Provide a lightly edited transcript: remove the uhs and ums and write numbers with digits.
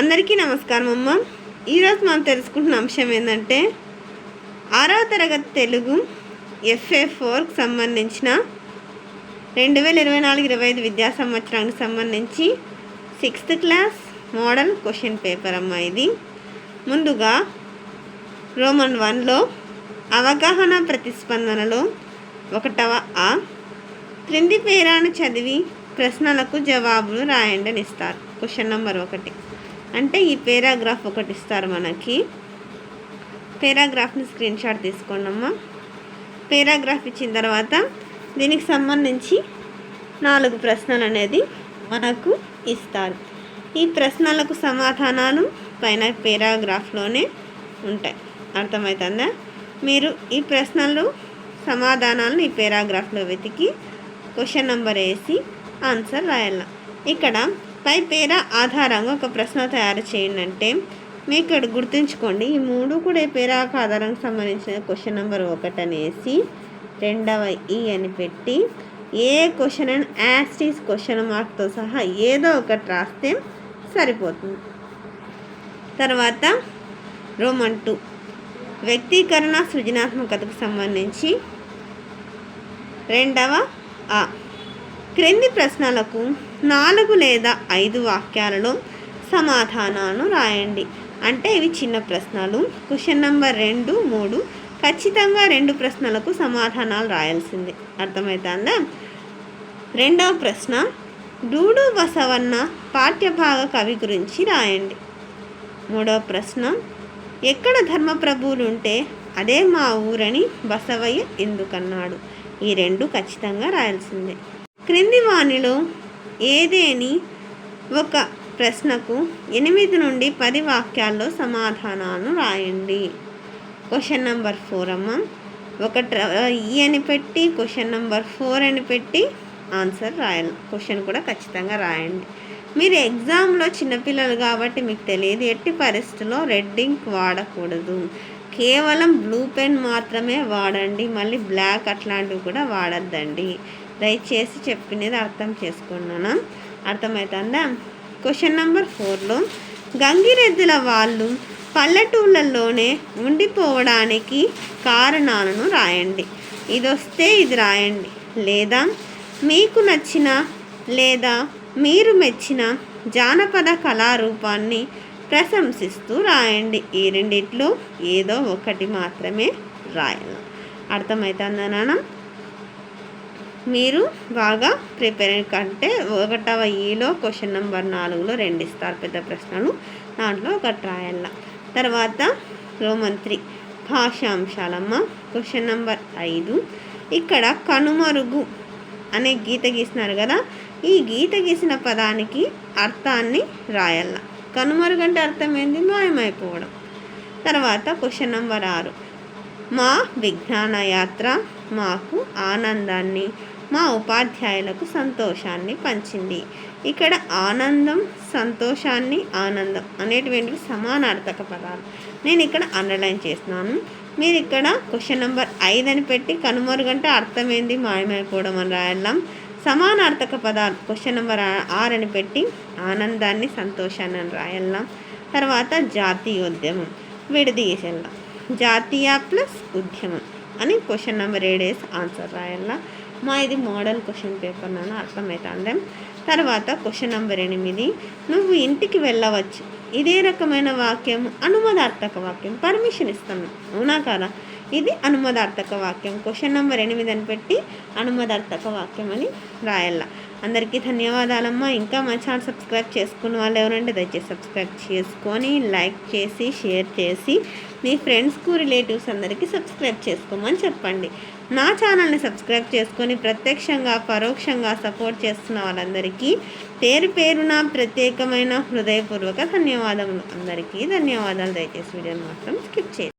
అందరికీ నమస్కారం అమ్మ. ఈరోజు మనం తెలుసుకుంటున్న అంశం ఏంటంటే 6వ తరగతి తెలుగు FA4కు సంబంధించిన 2024-25 విద్యా సంవత్సరానికి సంబంధించి 6th class modal question paper అమ్మ. ఇది ముందుగా రోమన్ 1లో అవగాహన ప్రతిస్పందనలో 1వ ఆ క్రింది పేరాను చదివి ప్రశ్నలకు జవాబులు రాయండి అని ఇస్తారు. క్వశ్చన్ నెంబర్ 1 అంటే ఈ పేరాగ్రాఫ్ ఒకటి ఇస్తారు మనకి. పేరాగ్రాఫ్ని స్క్రీన్ షాట్ తీసుకోండి అమ్మ. పేరాగ్రాఫ్ ఇచ్చిన తర్వాత దీనికి సంబంధించి 4 ప్రశ్నలు అనేది మనకు ఇస్తారు. ఈ ప్రశ్నలకు సమాధానాలు పైన పేరాగ్రాఫ్లోనే ఉంటాయి. అర్థమవుతుందా? మీరు ఈ ప్రశ్నలు సమాధానాలను ఈ పేరాగ్రాఫ్లో వెతికి క్వశ్చన్ నెంబర్ వేసి ఆన్సర్ రాయాల. ఇక్కడ పై పేరా ఆధారంగా ఒక ప్రశ్న తయారు చేయండి అంటే మీకు ఇక్కడ గుర్తుంచుకోండి, ఈ 3 కూడా ఈ పేరాకు ఆధారంగా సంబంధించిన క్వశ్చన్ నెంబర్ 1 అనేసి 2వ ఈ అని పెట్టి ఏ క్వశ్చన్ అండ్ యాస్టీస్ క్వశ్చన్ మార్క్తో సహా ఏదో ఒకటి రాస్తే సరిపోతుంది. తర్వాత రోమన్ 2 వ్యక్తీకరణ సృజనాత్మకతకు సంబంధించి 2వ ఆ క్రింది ప్రశ్నలకు 4 లేదా 5 వాక్యాలలో సమాధానాలను రాయండి. అంటే ఇవి చిన్న ప్రశ్నలు. క్వశ్చన్ నెంబర్ 2, 3 ఖచ్చితంగా 2 ప్రశ్నలకు సమాధానాలు రాయాల్సిందే. అర్థమవుతుందా? 2వ ప్రశ్న డూడు బసవన్న పాఠ్యభాగ కవి గురించి రాయండి. 3వ ప్రశ్న ఎక్కడ ధర్మప్రభువులు ఉంటే అదే మా ఊరని బసవయ్య ఎందుకన్నాడు. ఈ 2 ఖచ్చితంగా రాయాల్సిందే. క్రింది వానిలో ఏదేని ఒక ప్రశ్నకు 8 నుండి 10 వాక్యాల్లో సమాధానాలను రాయండి. క్వశ్చన్ నెంబర్ 4 అమ్మ. 1 ఈ అని పెట్టి క్వశ్చన్ నెంబర్ 4 అని పెట్టి ఆన్సర్ రాయాలి. క్వశ్చన్ కూడా ఖచ్చితంగా రాయండి. మీరు ఎగ్జామ్లో చిన్నపిల్లలు కాబట్టి మీకు తెలియదు, ఎట్టి పరిస్థితుల్లో రెడ్ ఇంక్ వాడకూడదు. కేవలం బ్లూ పెన్ మాత్రమే వాడండి. మళ్ళీ బ్లాక్ అట్లాంటివి కూడా వాడద్దండి. దయచేసి చెప్పినది అర్థం చేసుకున్నాను. అర్థమవుతుందా? క్వశ్చన్ నెంబర్ 4లో గంగిరెద్దుల వాళ్ళు పల్లెటూళ్ళల్లోనే ఉండిపోవడానికి కారణాలను రాయండి. ఇది వస్తే ఇది రాయండి, లేదా మీకు నచ్చిన లేదా మీరు మెచ్చిన జానపద కళారూపాన్ని ప్రశంసిస్తూ రాయండి. ఈ రెండిట్లో ఏదో ఒకటి మాత్రమే రాయాలి. అర్థమవుతుందా నాన్న? మీరు బాగా ప్రిపేర్ కంటే 1వ ఈలో క్వశ్చన్ నెంబర్ 4లో 2 ఇస్తారు పెద్ద ప్రశ్నలు, దాంట్లో 1 రాయాల. తర్వాత రోమన్ 3 భాషాంశాలమ్మ. క్వశ్చన్ నెంబర్ 5 ఇక్కడ కనుమరుగు అనే గీత గీసినారు కదా, ఈ గీత గీసిన పదానికి అర్థాన్ని రాయాల. కనుమరుగు అంటే అర్థం ఏంది? మాయమైపోవడం. తర్వాత క్వశ్చన్ నెంబర్ 6 మా విజ్ఞాన యాత్ర మాకు ఆనందాన్ని, మా ఉపాధ్యాయులకు సంతోషాన్ని పంచింది. ఇక్కడ ఆనందం, సంతోషాన్ని, ఆనందం అనేటువంటివి సమానార్థక పదాలు. నేను ఇక్కడ అండర్లైన్ చేస్తున్నాను. మీరు ఇక్కడ క్వశ్చన్ నెంబర్ 5 అని పెట్టి కనుమరుగంటే అర్థం ఏంది? మాయమైపోవడం అని రాయాలం. సమానార్థక పదాలు క్వశ్చన్ నెంబర్ 6 అని పెట్టి ఆనందాన్ని, సంతోషాన్ని అని రాయాలం. తర్వాత జాతీయోద్యమం విడదీసేలా, జాతీయ ప్లస్ ఉద్యమం అని క్వశ్చన్ నెంబర్ 7 వేసి ఆన్సర్ రాయాల. ఇది మోడల్ క్వశ్చన్ పేపర్ నాన్న. అర్థమవుతుంది. తర్వాత క్వశ్చన్ నెంబర్ 8 నువ్వు ఇంటికి వెళ్ళవచ్చు. ఇదే రకమైన వాక్యం అనుమదార్థక వాక్యం. పర్మిషన్ ఇస్తాను, అవునా కదా? ఇది అనుమదార్థక వాక్యం. క్వశ్చన్ నెంబర్ 8 అని పెట్టి అనుమదార్థక వాక్యం అని రాయాల. అందరికీ ధన్యవాదాలమ్మా. ఇంకా మా ఛానల్ సబ్స్క్రైబ్ చేసుకున్న వాళ్ళు ఎవరంటే దయచేసి సబ్స్క్రైబ్ చేసుకొని లైక్ చేసి షేర్ చేసి మీ ఫ్రెండ్స్కు రిలేటివ్స్ అందరికీ సబ్స్క్రైబ్ చేసుకోమని చెప్పండి. నా ఛానల్ని సబ్స్క్రైబ్ చేసుకొని ప్రత్యక్షంగా పరోక్షంగా సపోర్ట్ చేస్తున్న వాళ్ళందరికీ పేరు పేరున ప్రత్యేకమైన హృదయపూర్వక ధన్యవాదములు. అందరికీ ధన్యవాదాలు. దయచేసి వీడియోని మాత్రం స్కిప్ చేయండి.